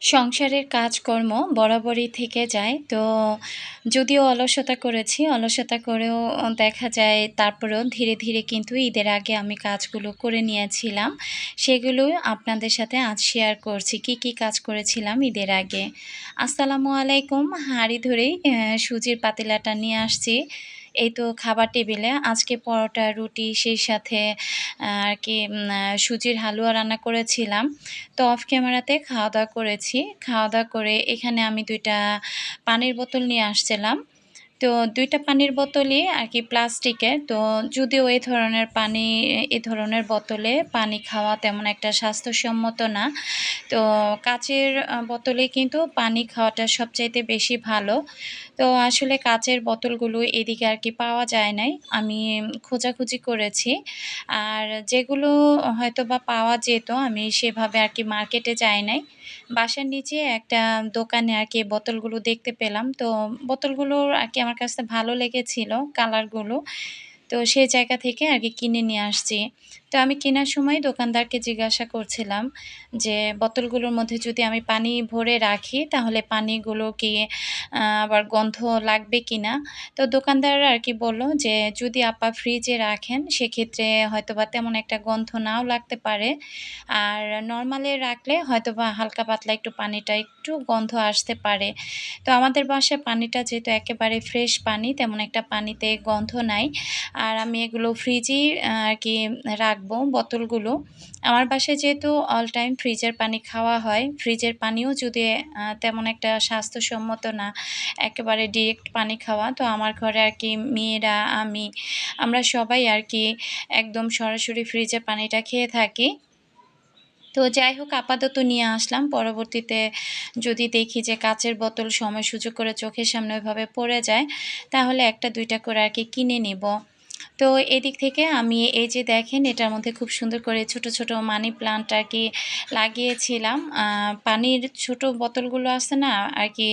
সংসারের কাজকর্ম বরাবরই থেকে যায়। তো যদিও অলসতা করেছি, অলসতা করেও দেখা যায় তারপরেও ধীরে, ধীরে কিন্তু ঈদের আগে আমি কাজগুলো করে নিয়েছিলাম। সেগুলো আপনাদের সাথে আজ শেয়ার করছি। কি, কি কাজ করেছিলাম ঈদের আগে। আসসালামু আলাইকুম। হাঁড়ি ধরেই সুজির পাতিলাটা নিয়ে আসছি। এই তো খাবার টেবিলে আজকে পরোটা, রুটি সেই সাথে আরকি সুজির হালুয়া রান্না করেছিলাম। তো অফ ক্যামেরাতে খাওয়া-দাওয়া করেছি। খাওয়া-দাওয়া করে এখানে আমি ২ টা পানির বোতল নিয়ে আসছিলাম। তো ২ টা পানির বোতলই আরকি প্লাস্টিকের। তো যদিও এ ধরনের বোতলে পানি খাওয়া তেমন একটা স্বাস্থ্যসম্মত না। তো কাচের বোতলে কিন্তু পানি খাওয়াটা সবচাইতে বেশি ভালো। তো আসলে কাচের বোতলগুলো এদিকে আরকি পাওয়া যায় নাই। আমি খোঁজাখুঁজি করেছি। আর যেগুলো হয়তোবা পাওয়া যেত আমি সেভাবে আরকি মার্কেটে যাই নাই। বাসার নিচে একটা দোকানে আরকি বোতলগুলো দেখতে পেলাম। তো বোতলগুলো আরকি আমার কাছে ভালো লেগেছিল কালারগুলো। তো সেই জায়গা থেকে আরকি কিনে নিয়ে আসছি। তো আমি কেনার সময় দোকানদারকে জিজ্ঞাসা করছিলাম যে, "বোতলগুলোর মধ্যে যদি আমি পানি ভরে রাখি তাহলে পানিগুলো কি আবার গন্ধ লাগবে কিনা?" তো দোকানদার আরকি বলল যে, "যদি আপা ফ্রিজে রাখেন সেক্ষেত্রে হয়তোবা তেমন একটা গন্ধ নাও লাগতে পারে। আর নরমালে রাখলে হয়তোবা হালকা পাতলা একটু পানিটা একটু গন্ধ আসতে পারে।" তো আমাদের বাসায় পানিটা যেহেতু একেবারে ফ্রেশ পানি, তেমন একটা পানিতে গন্ধ নাই। আর আমি এগুলো ফ্রিজেই আরকি রাখবো বোতলগুলো। আমার বাসায় যেহেতু অল টাইম ফ্রিজের পানি খাওয়া হয়, ফ্রিজের পানিও যদি তেমন একটা স্বাস্থ্যসম্মত না, একেবারে ডিরেক্ট পানি খাওয়া। তো আমার ঘরে আরকি মেয়েরা, আমরা সবাই আরকি একদম সরাসরি ফ্রিজের পানিটা খেয়ে থাকি। তো যাই হোক আপাতত নিয়ে আসলাম। পরবর্তীতে যদি দেখি যে কাচের বোতল সময় সুযোগ করে চোখের সামনে ওইভাবে পড়ে যায়, তাহলে ১ টা ২ টা করে আরকি কিনে নিব। তো এদিক থেকে আমি এই যে দেখেন এটার মধ্যে খুব সুন্দর করে ছোট, ছোট মানি প্লান্ট আরকি লাগিয়েছিলাম। পানির ছোট বোতলগুলো আছে না আরকি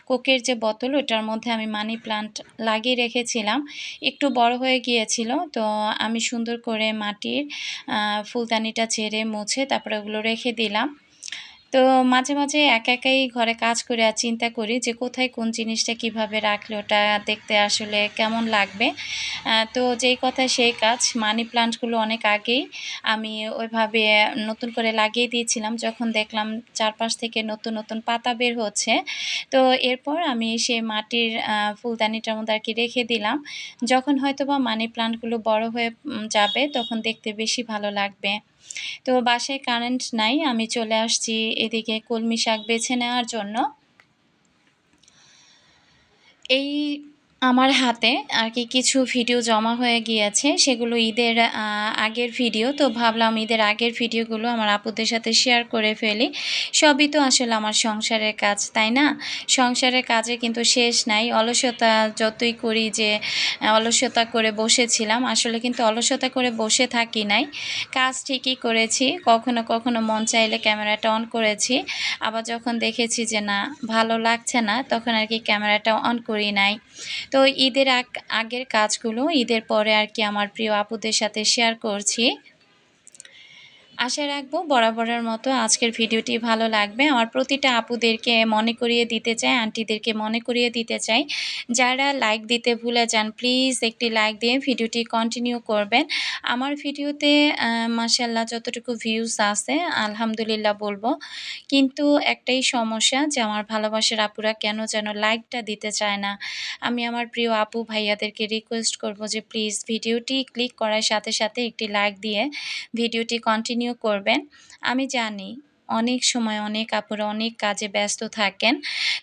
কোকের যে বোতল ওটার মধ্যে আমি মানি প্লান্ট লাগিয়ে রেখেছিলাম। একটু বড় হয়ে গিয়েছিল। তো আমি সুন্দর করে মাটির ফুলদানিটা ঝেড়ে মুছে তারপরে ওগুলো রেখে দিলাম। তো মাঝে, মাঝে একা একাই ঘরে কাজ করি আর চিন্তা করি যে কোথায় কোন জিনিসটা কিভাবে রাখলে ওটা দেখতে আসলে কেমন লাগবে। তো যেই কথা সেই কাজ। মানি প্লান্টগুলো অনেক আগেই আমি ওইভাবে নতুন করে লাগিয়ে দিয়েছিলাম। যখন দেখলাম চারপাশ থেকে নতুন, নতুন পাতা বের হচ্ছে, তো এরপর আমি সেই মাটির ফুলদানিটার মধ্যে আরকি রেখে দিলাম। যখন হয়তোবা মানি প্লান্টগুলো বড় হয়ে যাবে তখন দেখতে বেশি ভালো লাগবে। তো বাসায় কারেন্ট নাই। আমি চলে আসছি এদিকে কলমি শাক বেছে নেওয়ার জন্য। এই আমার হাতে আরকি কিছু ভিডিও জমা হয়ে গিয়েছে। সেগুলো ঈদের আগের ভিডিও। তো ভাবলাম ঈদের আগের ভিডিওগুলো আমার আপুদের সাথে শেয়ার করে ফেলি। সবই তো আসলে আমার সংসারের কাজ, তাই না? সংসারের কাজে কিন্তু শেষ নাই। অলসতা যতই করি যে অলসতা করে বসেছিলাম, আসলে কিন্তু অলসতা করে বসে থাকি নাই। কাজ ঠিকই করেছি। কখনো, কখনো মন চাইলে ক্যামেরাটা অন করেছি। আবার যখন দেখেছি যে না ভালো লাগছে না, তখন আরকি ক্যামেরাটা অন করি নাই। তো ঈদের আগের কাজগুলো ঈদের পরে আরকি আমার প্রিয় আপুদের সাথে শেয়ার করছি। আশা রাখবো বরাবরের মতো আজকের ভিডিওটি ভালো লাগবে। আমার প্রতিটা আপুদেরকে মনে করিয়ে দিতে চাই, আন্টিদেরকে মনে করিয়ে দিতে চাই। যারা লাইক দিতে ভুলে যান প্লিজ একটি লাইক দিয়ে ভিডিওটি কন্টিনিউ করবেন। আমার ভিডিওতে মাশাআল্লাহ যতটুকু ভিউজ আছে আলহামদুলিল্লাহ বলব। কিন্তু একটাই সমস্যা যে আমার ভালোবাসার আপুরা কেন যেন লাইকটা দিতে চায় না। আমি আমার প্রিয় আপু ভাইয়াদেরকে রিকোয়েস্ট করব যে প্লিজ ভিডিওটি ক্লিক করার সাথে, সাথে একটি লাইক দিয়ে ভিডিওটি কন্টিনিউ করবেন। আমি জানি অনেক সময় অনেক আপুরা অনেক কাজে ব্যস্ত থাকেন।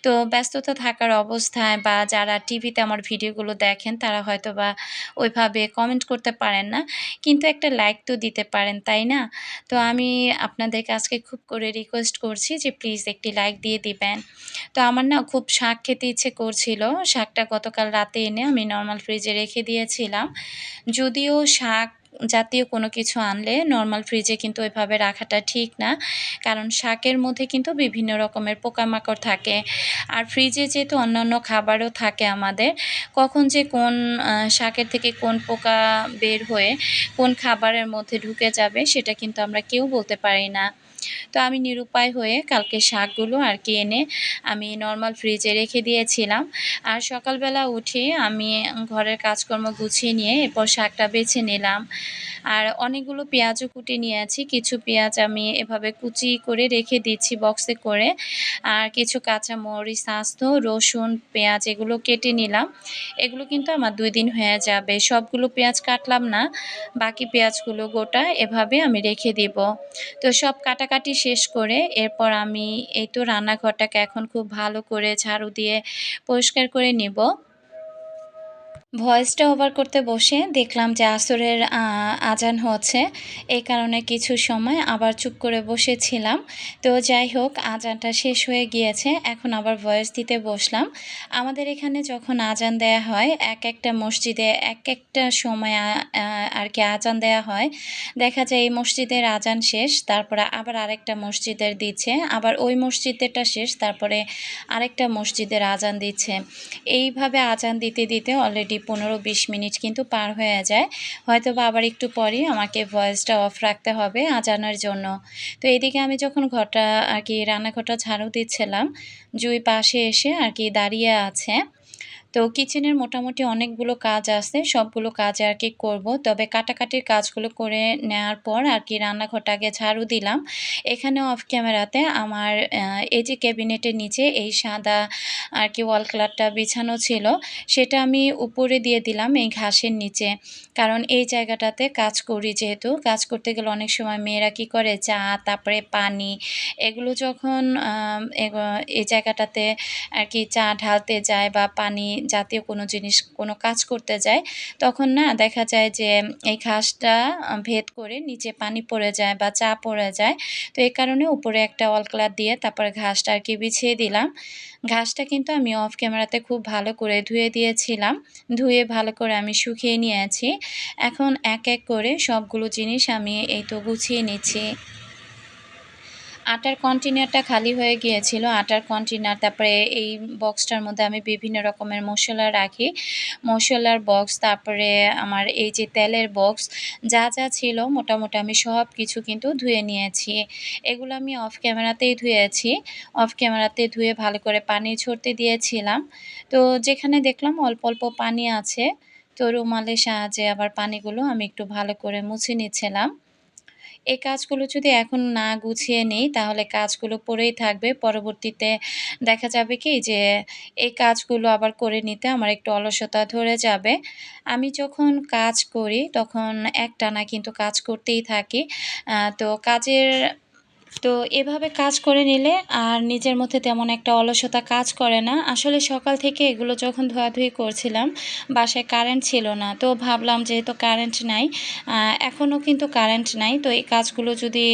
তো ব্যস্ততা থাকার অবস্থায় বা যারা টিভিতে আমার ভিডিওগুলো দেখেন তারা হয়তোবা ওইভাবে কমেন্ট করতে পারেন না। কিন্তু একটা লাইক তো দিতে পারেন, তাই না? তো আমি আপনাদেরকে আজকে খুব করে রিকোয়েস্ট করছি যে প্লিজ একটি লাইক দিয়ে দিবেন। তো আমার না খুব শাক খেতে ইচ্ছে করছিল। শাকটা গতকাল রাতে এনে আমি নরমাল ফ্রিজে রেখে দিয়েছিলাম। যদিও শাক জাতীয় কোনো কিছু আনলে নরমাল ফ্রিজে কিন্তু ওইভাবে রাখাটা ঠিক না। কারণ শাকের মধ্যে কিন্তু বিভিন্ন রকমের পোকামাকড় থাকে। আর ফ্রিজে যেহেতু অন্যান্য খাবারও থাকে আমাদের, কখন যে কোন শাকের থেকে কোন পোকা বের হয়ে কোন খাবারের মধ্যে ঢুকে যাবে সেটা কিন্তু আমরা কেউ বলতে পারি না। তো আমি নিরুপায় হয়ে কালকে শাকগুলো আর কি এনে আমি নর্মাল ফ্রিজে রেখে দিয়েছিলাম। আর সকালবেলা উঠে আমি ঘরের কাজকর্ম গুছিয়ে নিয়ে এরপর শাকটা বেছে নিলাম। আর অনেকগুলো পেঁয়াজও কুটে নিয়েছি। কিছু পেঁয়াজ আমি এভাবে কুচি করে রেখে দিচ্ছি বক্সে করে। আর কিছু কাঁচামরিচ, আস্ত রসুন, পেঁয়াজ এগুলো কেটে নিলাম। এগুলো কিন্তু আমার ২ দিন হয়ে যাবে। সবগুলো পেঁয়াজ কাটলাম না। বাকি পেঁয়াজগুলো গোটা এভাবে আমি রেখে দিব। তো সব কাটাকাটি শেষ করে এরপর আমি এই তো রান্নাঘরটাকে এখন খুব ভালো করে ঝাড়ু দিয়ে পরিষ্কার করে নিব। ভয়েসটা ওভার করতে বসে দেখলাম যে আসরের আজান হচ্ছে। এই কারণে কিছু সময় আবার চুপ করে বসেছিলাম। তো যাই হোক, আজানটা শেষ হয়ে গিয়েছে। এখন আবার ভয়েস দিতে বসলাম। আমাদের এখানে যখন আজান দেয়া হয়, একটা মসজিদে একটা সময় আর কি আজান দেয়া হয়। দেখা যায় এই মসজিদের আজান শেষ, তারপরে আবার আরেকটা মসজিদের দিচ্ছে, আবার ওই মসজিদেরটা শেষ, তারপরে আরেকটা মসজিদের আজান দিচ্ছে। এইভাবে আজান দিতে দিতে অলরেডি ১৫-২০ মিনিট কিন্তু পার হয়ে যায়। হয়তোবা আবার একটু পরেই আমাকে ভয়েসটা অফ রাখতে হবে আজানের জন্য। তো এদিকে আমি যখন ঘরটা আর কি রান্নাঘরটা ঝাড়ু দিচ্ছিলাম, জুঁই পাশে এসে আর কি দাঁড়িয়ে আছে। তো কিচেনের মোটামুটি অনেকগুলো কাজ আছে, সবগুলো কাজ আর কি করব। তবে কাটাকাটির কাজগুলো করে নেওয়ার পর আর কি রান্নাঘরটাকে ঝাড়ু দিলাম। এখানে অফ ক্যামেরাতে আমার এই যে ক্যাবিনেটের নিচে এই সাদা আর কি ওয়াল কালারটা বিছানো ছিল, সেটা আমি উপরে দিয়ে দিলাম এই ঘাসের নিচে। কারণ এই জায়গাটাতে কাজ করি, যেহেতু কাজ করতে গেলে অনেক সময় মেয়েরা কী করে, চা তারপরে পানি এগুলো যখন এই জায়গাটাতে আর কি চা ঢালতে যায় বা পানি জাতীয় কোনো জিনিস কোনো কাজ করতে যায়, তখন না দেখা যায় যে এই ঘাসটা ভেদ করে নিচে পানি পড়ে যায় বা চা পড়ে যায়। তো এই কারণে উপরে একটা ওয়াল কালার দিয়ে তারপরে ঘাসটা আর কি বিছিয়ে দিলাম। ঘাসটা কিন্তু আমি অফ ক্যামেরাতে খুব ভালো করে ধুয়ে দিয়েছিলাম। ধুয়ে ভালো করে আমি শুকিয়ে নিয়েছি। এখন এক এক করে সবগুলো জিনিস আমি এই তো গুছিয়ে নিচ্ছি। আটার কন্টেনারটা খালি হয়ে গিয়েছিল। আটার কন্টেনার, তারপরে এই বক্সটার মধ্যে আমি বিভিন্ন রকমের মসলা রাখি। মসলার বক্স, তারপরে আমার এই যে তেলের বক্স, যা যা ছিল মোটামুটি আমি সব কিছু কিন্তু ধুয়ে নিয়েছি। এগুলো আমি অফ ক্যামেরাতেই ধুয়েছি। অফ ক্যামেরাতে ধুয়ে ভালো করে পানি ঝরতে দিয়েছিলাম। তো যেখানে দেখলাম অল্প অল্প পানি আছে, তো রুমালের সাহায্যে আবার পানিগুলো আমি একটু ভালো করে মুছে নিচ্ছিলাম। এই কাজগুলো যদি এখন না গুছিয়ে নেই, তাহলে কাজগুলো পড়েই থাকবে। পরবর্তীতে দেখা যাবে কি যে এই কাজগুলো আবার করে নিতে আমার একটু অলসতা ধরে যাবে। আমি যখন কাজ করি তখন একটানা কিন্তু কাজ করতেই থাকি। তো এভাবে কাজ করে নিলে আর নিজের মধ্যে তেমন একটা অলসতা কাজ করে না। আসলে সকাল থেকে এগুলো যখন ধোয়াধুয়ি করছিলাম, বাসায় কারেন্ট ছিল না। তো ভাবলাম যেহেতু কারেন্ট নাই, এখনও কিন্তু কারেন্ট নাই। তো এই কাজগুলো যদি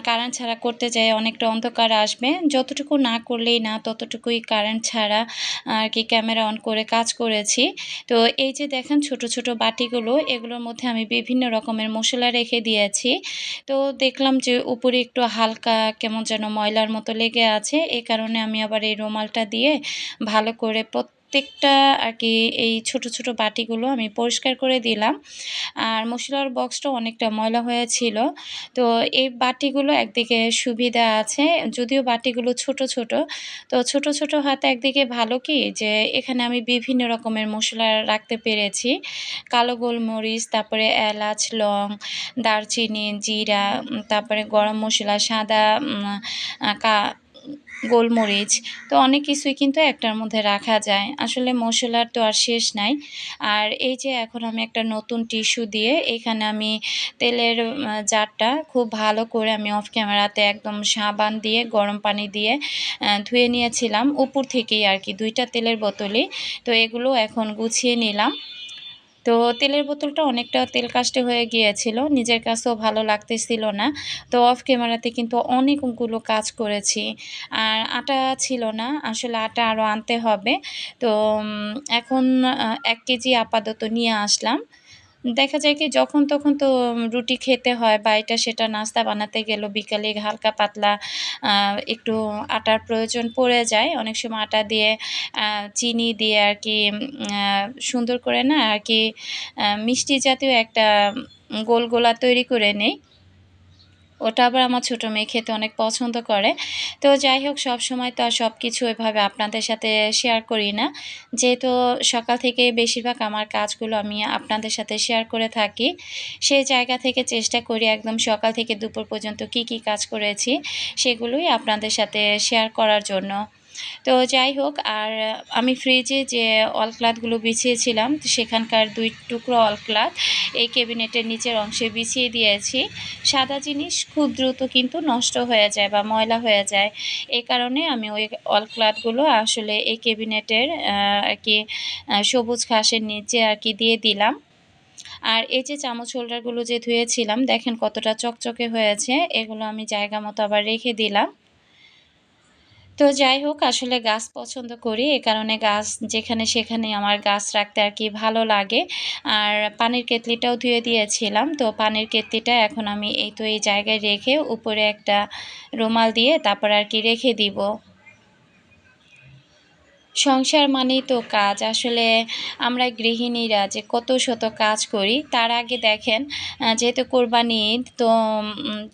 কারেন্ট ছাড়া করতে যাই, অনেকটা অন্ধকার আসবে। যতটুকু না করলেই না, ততটুকুই কারেন্ট ছাড়া আর কি ক্যামেরা অন করে কাজ করেছি। তো এই যে দেখেন ছোট ছোট বাটিগুলো, এগুলোর মধ্যে আমি বিভিন্ন রকমের মসলা রেখে দিয়েছি। তো দেখলাম যে উপরে একটু হালকা কেমন যেন ময়লার মতো লেগে আছে। এ কারণে আমি আবার এই রুমালটা দিয়ে ভালো করে প্রত্যেকটা আর কি এই ছোট ছোট বাটিগুলো আমি পরিষ্কার করে দিলাম। আর মসলার বক্সটাও অনেকটা ময়লা হয়েছিল। তো এই বাটিগুলো একদিকে সুবিধা আছে, যদিও বাটিগুলো ছোট ছোট। তো ছোট ছোট হাতে একদিকে ভালো কি যে এখানে আমি বিভিন্ন রকমের মসলা রাখতে পেরেছি। কালো গোলমরিচ, তারপরে এলাচ, লং, দারচিনি, জিরা, তারপরে গরম মসলা, সাদা কা গোলমরিচ। তো অনেক কিছুই কিন্তু একটার মধ্যে রাখা যায়। আসলে মসলার তো আর শেষ নাই। আর এই যে এখন আমি একটা নতুন টিস্যু দিয়ে এখানে আমি তেলের জারটা খুব ভালো করে আমি অফ ক্যামেরাতে একদম সাবান দিয়ে গরম পানি দিয়ে ধুয়ে নিয়েছিলাম উপর থেকেই আর কি ২ টা তেলের বোতলই। তো এগুলো এখন গুছিয়ে নিলাম। তো তেলের বোতলটা অনেকটা তেল কাস্টে হয়ে গিয়েছিল, নিজের কাছেও ভালো লাগতেছিল না। তো অফ ক্যামেরাতে কিন্তু অনেকগুলো কাজ করেছি। আর আটা ছিল না, আসলে আটা আরও আনতে হবে। তো এখন ১ কেজি আপাতত নিয়ে আসলাম। দেখা যায় কি যখন তখন তো রুটি খেতে হয় বা এটা সেটা নাস্তা বানাতে গেলেও বিকালে হালকা পাতলা একটু আটার প্রয়োজন পড়ে যায়। অনেক সময় আটা দিয়ে চিনি দিয়ে আর কি সুন্দর করে না আর কি মিষ্টি জাতীয় একটা গোল গোলা তৈরি করে নেই। ওটা আবার আমার ছোটো মেয়ে খেতে অনেক পছন্দ করে। তো যাই হোক, সবসময় তো আর সব কিছু এভাবে আপনাদের সাথে শেয়ার করি না। যেহেতু সকাল থেকে বেশিরভাগ আমার কাজগুলো আমি আপনাদের সাথে শেয়ার করে থাকি, সেই জায়গা থেকে চেষ্টা করি একদম সকাল থেকে দুপুর পর্যন্ত কি কি কাজ করেছি সেগুলোই আপনাদের সাথে শেয়ার করার জন্য। তো যাই হোক, আর আমি ফ্রিজে যে অল ক্লথগুলো বিছিয়েছিলাম সেখানকার 2 টুকরো অল ক্লথ এই ক্যাবিনেটের নিচের অংশে বিছিয়ে দিয়েছি। সাদা জিনিস খুব দ্রুত কিন্তু নষ্ট হয়ে যায় বা ময়লা হয়ে যায়। এই কারণে আমি ওই অল ক্লথগুলো আসলে এই ক্যাবিনেটের আর কি সবুজ ঘাসের নিচে আর কি দিয়ে দিলাম। আর এই যে চামচ হোল্ডারগুলো যে ধুয়েছিলাম দেখেন কতটা চকচকে হয়েছে, এগুলো আমি জায়গা মতো আবার রেখে দিলাম। তো যাই হোক, আসলে গাছ পছন্দ করি, এ কারণে গাছ যেখানে সেখানে আমার গাছ রাখতে আর কি ভালো লাগে। আর পানির কেতলিটাও ধুয়ে দিয়েছিলাম, তো পানির কেতলিটা এখন আমি এই জায়গায় রেখে উপরে একটা রুমাল দিয়ে তারপর আর কি রেখে দিব। সংসার মানেই তো কাজ। আসলে আমরা গৃহিণীরা যে কত শত কাজ করি, তার আগে দেখেন যেহেতু কোরবানি ঈদ, তো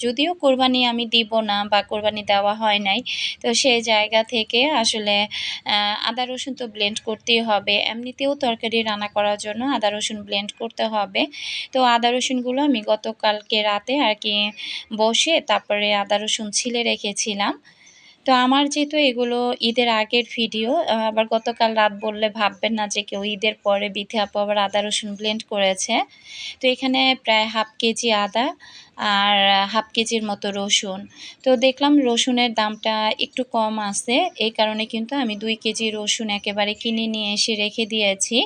যদিও কোরবানি আমি দিব না বা কোরবানি দেওয়া হয় নাই, তো সেই জায়গা থেকে আসলে আদা রসুন তো ব্লেন্ড করতেই হবে। এমনিতেও তরকারি রান্না করার জন্য আদা রসুন ব্লেন্ড করতে হবে। তো আদা রসুনগুলো আমি গতকালকে রাতে আর কি বসে তারপরে আদা রসুন ছিলে রেখেছিলাম। তো আমার যেহেতু এগুলো ঈদের আগের ভিডিও, আবার গতকাল রাত বললে ভাববেন না যে কেউ ঈদের পরে বিথি আপু আবার আদা রসুন ব্লেন্ড করেছে। তো এখানে প্রায় হাফ কেজি আদা আর হাফ কেজির মতো রসুন। তো দেখলাম রসুনের দামটা একটু কম আছে, এই কারণে কিন্তু আমি 2 কেজি রসুন একেবারে কিনে নিয়ে এসে রেখে দিয়েছি।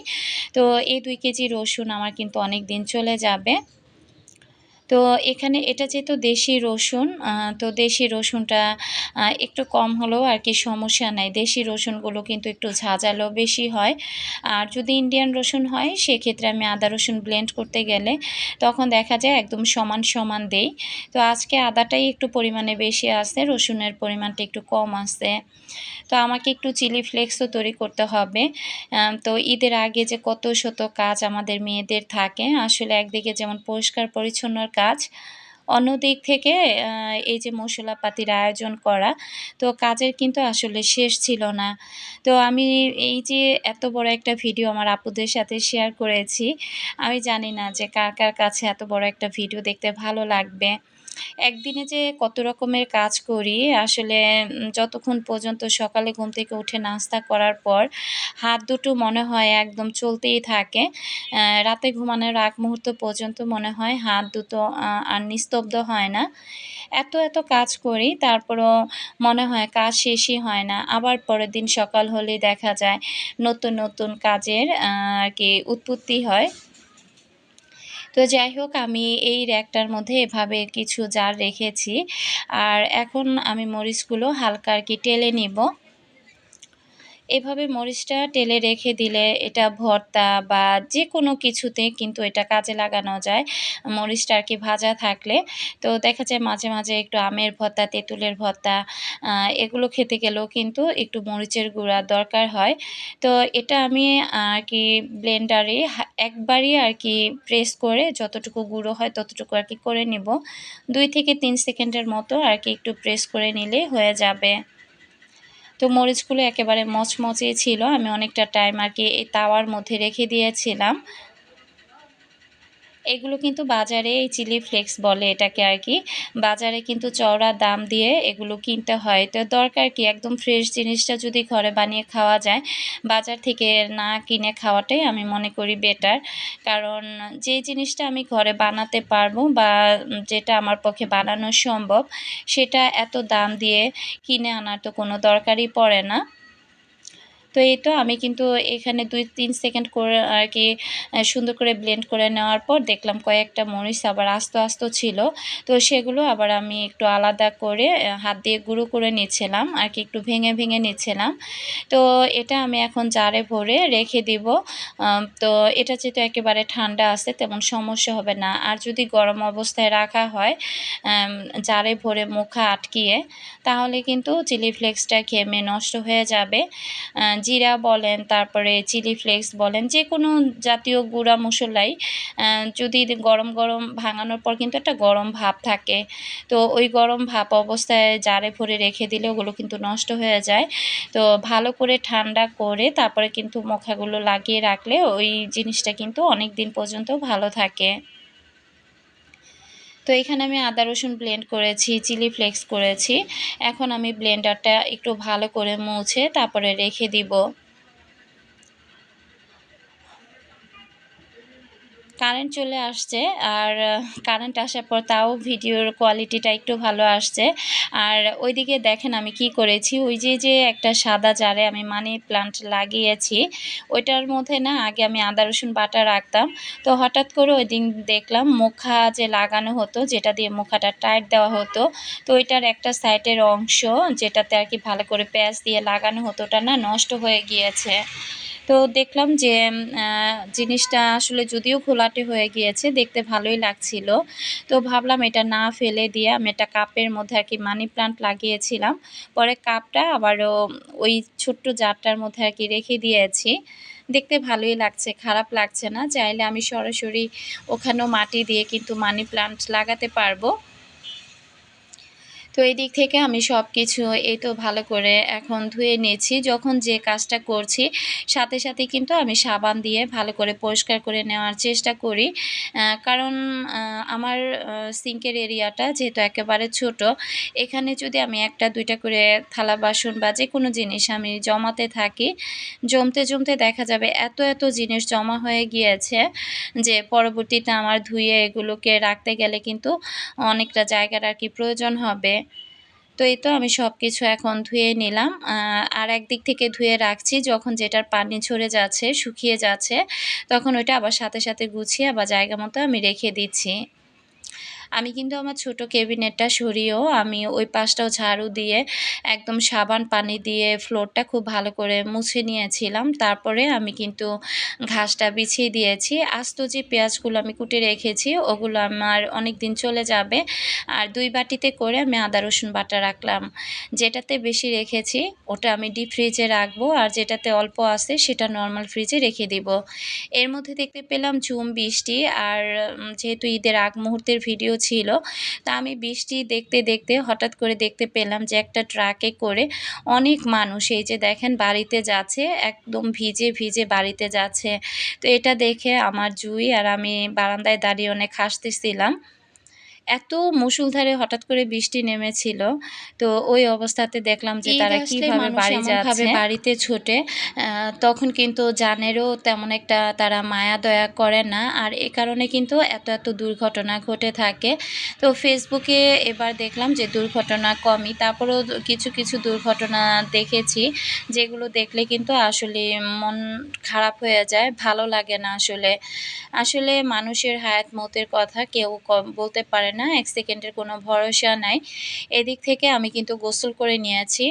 তো এই 2 কেজি রসুন আমার কিন্তু অনেক দিন চলে যাবে। তো এখানে এটা যেহেতু দেশি রসুন, তো দেশি রসুনটা একটু কম হলেও আর কি সমস্যা নাই। দেশি রসুনগুলো কিন্তু একটু ঝাঁঝালো বেশি হয়। আর যদি ইন্ডিয়ান রসুন হয় সেক্ষেত্রে আমি আদা রসুন ব্লেন্ড করতে গেলে তখন দেখা যায় একদম সমান সমান দেই। তো আজকে আদাটাই একটু পরিমাণে বেশি আছে, রসুনের পরিমাণটা একটু কম আছে। তো আমাকে একটু চিলি ফ্লেক্সও তৈরি করতে হবে। তো ঈদের আগে যে কত শত কাজ আমাদের মেয়েদের থাকে, আসলে একদিকে যেমন পরিষ্কার পরিচ্ছন্নর কাজ, অন্যদিক থেকে এই যে মশলাপাতির আয়োজন করা, তো কাজের কিন্তু আসলে শেষ ছিল না। তো আমি এই যে এত বড় একটা ভিডিও আমার আপুদের সাথে শেয়ার করেছি, আমি জানি না যে কার কার কাছে এত বড় একটা ভিডিও দেখতে ভালো লাগবে। একদিনে যে কত রকমের কাজ করি আসলে, যতক্ষণ পর্যন্ত সকালে ঘুম থেকে উঠে নাস্তা করার পর হাত দুটো মনে হয় একদম চলতেই থাকে। রাতে ঘুমানোর আগ মুহূর্ত পর্যন্ত মনে হয় হাত দুটো আর নিস্তব্ধ হয় না। এত কাজ করি, তারপরও মনে হয় কাজ শেষই হয় না। আবার পরের দিন সকাল হলেই দেখা যায় নতুন কাজের আর কি উৎপত্তি হয়। তো যাই হোক, আমি এই র্যাকটার মধ্যে এভাবে কিছু জার রেখেছি। আর এখন আমি মরিচগুলো হালকা আর কি টেলে নিব। এভাবে মরিচটা টেলে রেখে দিলে এটা ভর্তা বা যেকোনো কিছুতে কিন্তু এটা কাজে লাগানো যায়। মরিচটা আর কি ভাজা থাকলে। তো দেখা যায় মাঝে একটু আমের ভর্তা, তেঁতুলের ভর্তা, এগুলো খেতে গেলেও কিন্তু একটু মরিচের গুঁড়া দরকার হয়। তো এটা আমি আর কি ব্লেন্ডারে একবারই আর কি প্রেস করে যতটুকু গুঁড়ো হয় ততটুকু আর কি করে নিব। 2 থেকে 3 সেকেন্ডের মতো আর কি একটু প্রেস করে নিলেই হয়ে যাবে। তো মরিচগুলো একেবারে মচমচে ছিল। আমি অনেকটা টাইম আর কি এই তাওয়ার মধ্যে রেখে দিয়েছিলাম। এগুলো কিন্তু বাজারে এই চিলি ফ্লেক্স বলে এটাকে আর কি। বাজারে কিন্তু চওড়া দাম দিয়ে এগুলো কিনতে হয়। তো দরকার কি একদম ফ্রেশ জিনিসটা যদি ঘরে বানিয়ে খাওয়া যায়, বাজার থেকে না কিনে খাওয়াটাই আমি মনে করি বেটার। কারণ যে জিনিসটা আমি ঘরে বানাতে পারবো বা যেটা আমার পক্ষে বানানো সম্ভব, সেটা এত দাম দিয়ে কিনে আনার তো কোনো দরকারই পড়ে না। তো এই তো আমি কিন্তু এখানে 2-3 সেকেন্ড করে আর কি সুন্দর করে ব্লেন্ড করে নেওয়ার পর দেখলাম কয়েকটা মরিচ আবার আস্ত ছিল। তো সেগুলো আবার আমি একটু আলাদা করে হাত দিয়ে গুঁড়ো করে নিচ্ছিলাম আর কি, একটু ভেঙে নিচ্ছিলাম। তো এটা আমি এখন জারে ভরে রেখে দিব। তো এটা যেহেতু একেবারে ঠান্ডা আছে তেমন সমস্যা হবে না। আর যদি গরম অবস্থায় রাখা হয় জারে ভরে মুখা আটকিয়ে, তাহলে কিন্তু চিলি ফ্লেক্সটা ঘেমে নষ্ট হয়ে যাবে। জিরা বলেন, তারপরে চিলি ফ্লেক্স বলেন, যে কোনো জাতীয় গুঁড়া মশলাই যদি গরম গরম ভাঙানোর পর কিন্তু একটা গরম ভাব থাকে, তো ওই গরম ভাব অবস্থায় জারে ভরে রেখে দিলে ওগুলো কিন্তু নষ্ট হয়ে যায়। তো ভালো করে ঠান্ডা করে তারপরে কিন্তু মোখাগুলো লাগিয়ে রাখলে ওই জিনিসটা কিন্তু অনেক দিন পর্যন্ত ভালো থাকে। তো এখানে আমি আদা রসুন ব্লেন্ড করেছি, চিলি ফ্লেক্স করেছি। এখন আমি ব্লেন্ডারটা একটু ভালো করে মুছে তারপরে রেখে দিব। কারেন্ট চলে আসছে, আর কারেন্ট আসার পর তাও ভিডিওর কোয়ালিটিটা একটু ভালো আসছে। আর ওইদিকে দেখেন আমি কি করেছি, ওই যে একটা সাদা জারে আমি মানি প্লান্ট লাগিয়েছি, ওইটার মধ্যে না আগে আমি আদা রসুন বাটা রাখতাম। তো হঠাৎ করে ওই দিন দেখলাম মুখা যে লাগানো হতো, যেটা দিয়ে মুখাটা টাইট দেওয়া হতো, তো ওইটার একটা সাইডের অংশ যেটাতে আর কি ভালো করে প্যাঁচ দিয়ে লাগানো হতো, ওটা না নষ্ট হয়ে গিয়েছে। তো দেখলাম যে জিনিসটা আসলে যদিও ঘোলাটে হয়ে গিয়েছে, দেখতে ভালোই লাগছিল। তো ভাবলাম এটা না ফেলে দিয়ে আমি একটা কাপের মধ্যে আর কি মানি প্লান্ট লাগিয়েছিলাম। পরে কাপটা আবারও ওই ছোট্ট জারটার মধ্যে আর কি রেখে দিয়েছি। দেখতে ভালোই লাগছে, খারাপ লাগছে না। চাইলে আমি সরাসরি ওখানেও মাটি দিয়ে কিন্তু মানি প্লান্ট লাগাতে পারবো। তো এই দিক থেকে আমি সব কিছু এই তো ভালো করে এখন ধুয়ে নিয়েছি। যখন যে কাজটা করছি সাথে সাথে কিন্তু আমি সাবান দিয়ে ভালো করে পরিষ্কার করে নেওয়ার চেষ্টা করি। কারণ আমার সিঙ্কের এরিয়াটা যেহেতু একেবারে ছোট, এখানে যদি আমি একটা দুইটা করে থালা বাসন বা যে কোনো জিনিস আমি জমাতে থাকি, জমতে জমতে দেখা যাবে এত এত জিনিস জমা হয়ে গিয়েছে যে পরবর্তীতে আমার ধুয়ে এগুলোকে রাখতে গেলে কিন্তু অনেকটা জায়গার আর কি প্রয়োজন হবে। তো এই তো আমি সব কিছু এখন ধুয়ে নিলাম। আর একদিক থেকে ধুয়ে রাখছি, যখন যেটার পানি ঝরে যাচ্ছে, শুকিয়ে যাচ্ছে, তখন ওইটা আবার সাথে সাথে গুছিয়ে আবার জায়গা মতো আমি রেখে দিচ্ছি। আমি কিন্তু আমার ছোট ক্যাবিনেটটা সরিয়েও আমি ওই পাশটাও ঝাড়ু দিয়ে একদম সাবান পানি দিয়ে ফ্লোরটা খুব ভালো করে মুছে নিয়েছিলাম। তারপরে আমি কিন্তু ঘাসটা বিছিয়ে দিয়েছি। আস্ত যে পেঁয়াজগুলো আমি কুটে রেখেছি ওগুলো আমার অনেক দিন চলে যাবে। আর 2 বাটিতে করে আমি আদা রসুন বাটা রাখলাম। যেটাতে বেশি রেখেছি ওটা আমি ডিপ ফ্রিজে রাখবো, আর যেটাতে অল্প আছে সেটা নর্মাল ফ্রিজে রেখে দিব। এর মধ্যে দেখতে পেলাম ঝুম বৃষ্টি, আর যেহেতু ঈদের আগ মুহূর্তের ভিডিও ছিল, তা আমি বৃষ্টি দেখতে দেখতে হঠাৎ করে দেখতে পেলাম যে একটা ট্রাকে করে অনেক মানুষ এই যে দেখেন বাড়িতে যাচ্ছে, একদম ভিজে ভিজে বাড়িতে যাচ্ছে। তো এটা দেখে আমার জুই আর আমি বারান্দায় দাঁড়িয়ে অনেক হাসতেছিলাম। এত মুষলধারে হঠাৎ করে বৃষ্টি নেমেছিল, তো ওই অবস্থাতে দেখলাম যে তারা কিভাবে বাড়ি যাচ্ছে, বাড়িতে ছোটে। তখন কিন্তু জানেরও তেমন একটা তারা মায়া দয়া করে না, আর এ কারণে কিন্তু এত এত দুর্ঘটনা ঘটে থাকে। তো ফেসবুকে এবার দেখলাম যে দুর্ঘটনা কমই, তারপরেও কিছু কিছু দুর্ঘটনা দেখেছি যেগুলো দেখলে কিন্তু আসলে মন খারাপ হয়ে যায়, ভালো লাগে না। আসলে আসলে মানুষের হায়াত মতের কথা কেউ বলতে পারে না, এক সেকেন্ডের কোনো ভরসা নাই। এদিক থেকে আমি কিন্তু গোসল করে নিয়েছি,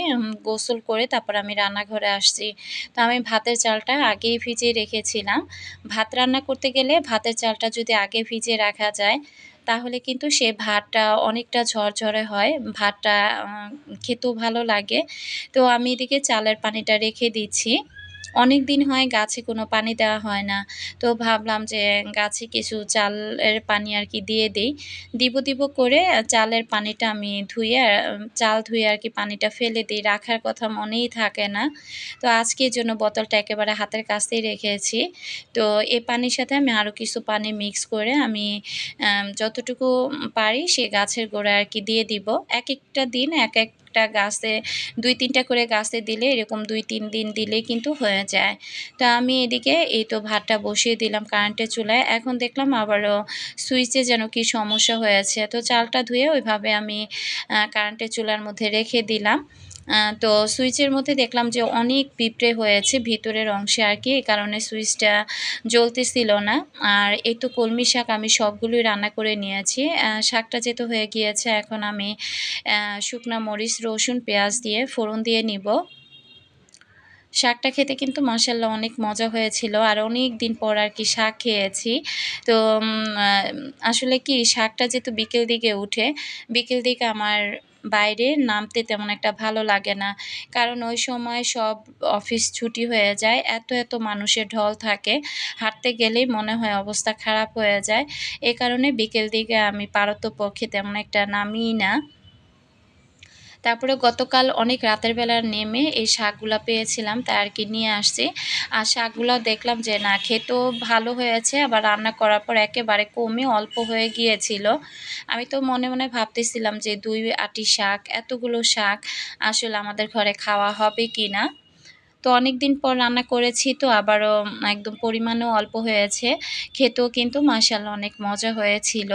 গোসল করে তারপর আমি রান্নাঘরে আসছি। তো আমি ভাতের চালটা আগেই ভিজিয়ে রেখেছিলাম। ভাত রান্না করতে গেলে ভাতের চালটা যদি আগে ভিজিয়ে রাখা যায় তাহলে কিন্তু সে ভাতটা অনেকটা ঝরঝরে হয়, ভাতটা খেতেও ভালো লাগে। তো আমি এদিকে চালের পানিটা রেখে দিচ্ছি। অনেক দিন হয় গাছে কোনো পানি দেওয়া হয় না, তো ভাবলাম যে গাছে কিছু চালের পানি আর কি দিয়ে দেই। দিব করে চালের পানিটা আমি ধুয়ে চাল ধুয়ে আর কি পানিটা ফেলে দিই, রাখার কথা মনেই থাকে না। তো আজকে এর জন্য বোতলটা একেবারে হাতের কাছেই রেখেছি। তো এই পানির সাথে আমি আরও কিছু পানি মিক্স করে আমি যতটুকু পারি সে গাছের গোড়ায় আর কি দিয়ে দিব। এক একটা দিন এক একটা গাছে 2-3টা করে গাছে দিলে এরকম 2-3 দিন দিলেই কিন্তু হয়ে যায়। তো আমি এদিকে এই তো ভাতটা বসিয়ে দিলাম কারেন্টের চুলায়। এখন দেখলাম আবারও সুইচে যেন কি সমস্যা হয়েছে, তো চালটা ধুয়ে ওইভাবে আমি কারেন্টের চুলার মধ্যে রেখে দিলাম। তো সুইচের মধ্যে দেখলাম যে অনেক পিঁপড়ে হয়েছে ভিতরের অংশে আর কি, এই কারণে সুইচটা জ্বলতেছিল না। আর এই তো কলমি শাক আমি সবগুলোই রান্না করে নিয়েছি। শাকটা যেহেতু হয়ে গিয়েছে, এখন আমি শুকনা মরিচ, রসুন, পেঁয়াজ দিয়ে ফোড়ন দিয়ে নিব। শাকটা খেতে কিন্তু মাশাআল্লাহ অনেক মজা হয়েছিল, আর অনেক দিন পর আর কি শাক খেয়েছি। তো আসলে কি শাকটা যেহেতু বিকেল দিকে উঠে, বিকেল দিকে আমার বাইরে নামতে তেমন একটা ভালো লাগে না, কারণ ওই সময় সব অফিস ছুটি হয়ে যায়, এত মানুষের ঢল থাকে, হাঁটতে গেলেই মনে হয় অবস্থা খারাপ হয়ে যায়। এ কারণে বিকেল দিকে আমি পারতপক্ষে তেমন একটা নামিই না। তারপরে গতকাল অনেক রাতের বেলা নেমে এই শাকগুলা পেয়েছিলাম, তাই আর কি নিয়ে আসছি। আর শাকগুলো দেখলাম যে না খেতেও ভালো হয়েছে, আবার রান্না করার পর একেবারে কমে অল্প হয়ে গিয়েছিল। আমি তো মনে মনে ভাবতেছিলাম যে 2 আঁটি শাক, এতগুলো শাক আসলে আমাদের ঘরে খাওয়া হবে কি না। তো অনেক দিন পর রান্না করেছি, তো আবারও একদম পরিমাণেও অল্প হয়েছে, খেতেও কিন্তু মাশাআল্লাহ অনেক মজা হয়েছিল।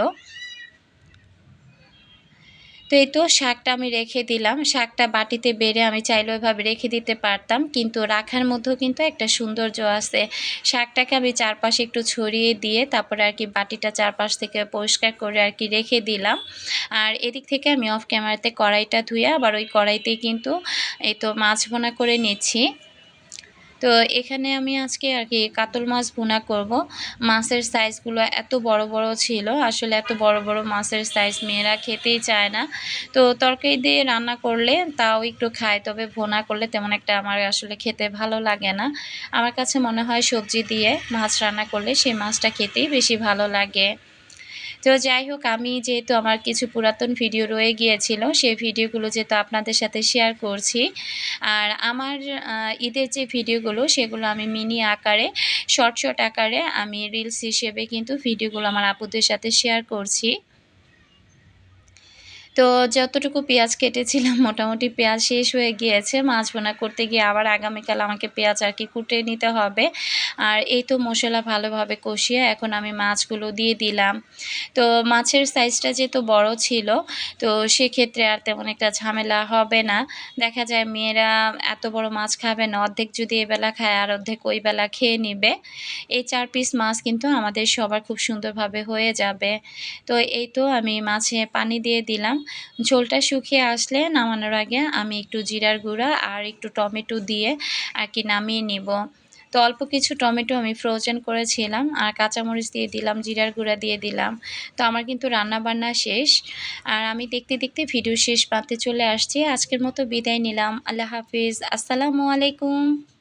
তো এই তো শাকটা আমি রেখে দিলাম। শাকটা বাটিতে বেড়ে আমি চাইলে ওইভাবে রেখে দিতে পারতাম, কিন্তু রাখার মধ্যেও কিন্তু একটা সৌন্দর্য আছে। শাকটাকে আমি চারপাশে একটু ছড়িয়ে দিয়ে তারপরে আর কি বাটিটা চারপাশ থেকে পরিষ্কার করে আর কি রেখে দিলাম। আর এদিক থেকে আমি অফ ক্যামেরাতে কড়াইটা ধুয়ে আবার ওই কড়াইতেই কিন্তু এই তো মাছ ভুনা করে নিচ্ছি। তো এখানে আমি আজকে আর কি কাতল মাছ ভুনা করব। মাছের সাইজগুলো এত বড় বড় ছিল, আসলে এত বড় বড় মাছের সাইজ মেয়েরা খেতেই চায় না। তো তরকারি দিয়ে রান্না করলে তাও একটু খায়, তবে ভুনা করলে তেমন একটা আমার আসলে খেতে ভালো লাগে না। আমার কাছে মনে হয় সবজি দিয়ে মাছ রান্না করলে সেই মাছটা খেতেই বেশি ভালো লাগে। তো যাই হোক, আমি যেহেতু আমার কিছু পুরাতন ভিডিও রয়ে গিয়েছিল, সেই ভিডিওগুলো যেহেতু আপনাদের সাথে শেয়ার করছি। আর আমার ঈদের যে ভিডিওগুলো সেগুলো আমি মিনি আকারে, শর্ট আকারে আমি রিলস হিসেবে কিন্তু ভিডিওগুলো আমার আপুদের সাথে শেয়ার করছি। তো যতটুকু পেঁয়াজ কেটেছিলাম মোটামুটি পেঁয়াজ শেষ হয়ে গিয়েছে। মাছ ভুনা করতে গিয়ে আবার আগামীকাল আমাকে পেঁয়াজ আর কি কুটে নিতে হবে। আর এই তো মশলা ভালোভাবে কষিয়ে এখন আমি মাছগুলো দিয়ে দিলাম। তো মাছের সাইজটা যেহেতু বড় ছিল, তো সেক্ষেত্রে আর তেমন একটা ঝামেলা হবে না। দেখা যায় মেয়েরা এত বড় মাছ খাবে না, অর্ধেক যদি এবেলা খায় আর অর্ধেক ওই বেলা খেয়ে নিবে। এই 4 পিস মাছ কিন্তু আমাদের সবার খুব সুন্দরভাবে হয়ে যাবে। তো এই তো আমি মাছে পানি দিয়ে দিলাম। ঝোলটা শুকিয়ে আসলে নামানোর আগে আমি একটু জিরার গুঁড়া আর একটু টমেটো দিয়ে আর কি নামিয়ে নিব। তো অল্প কিছু টমেটো আমি ফ্রোজেন করেছিলাম, আর কাঁচামরিচ দিয়ে দিলাম, জিরার গুঁড়া দিয়ে দিলাম। তো আমার কিন্তু রান্নাবান্না শেষ, আর আমি দেখতে দেখতে ভিডিও শেষ প্রান্তে চলে আসছি। আজকের মতো বিদায় নিলাম। আল্লাহ হাফিজ, আসসালামু আলাইকুম।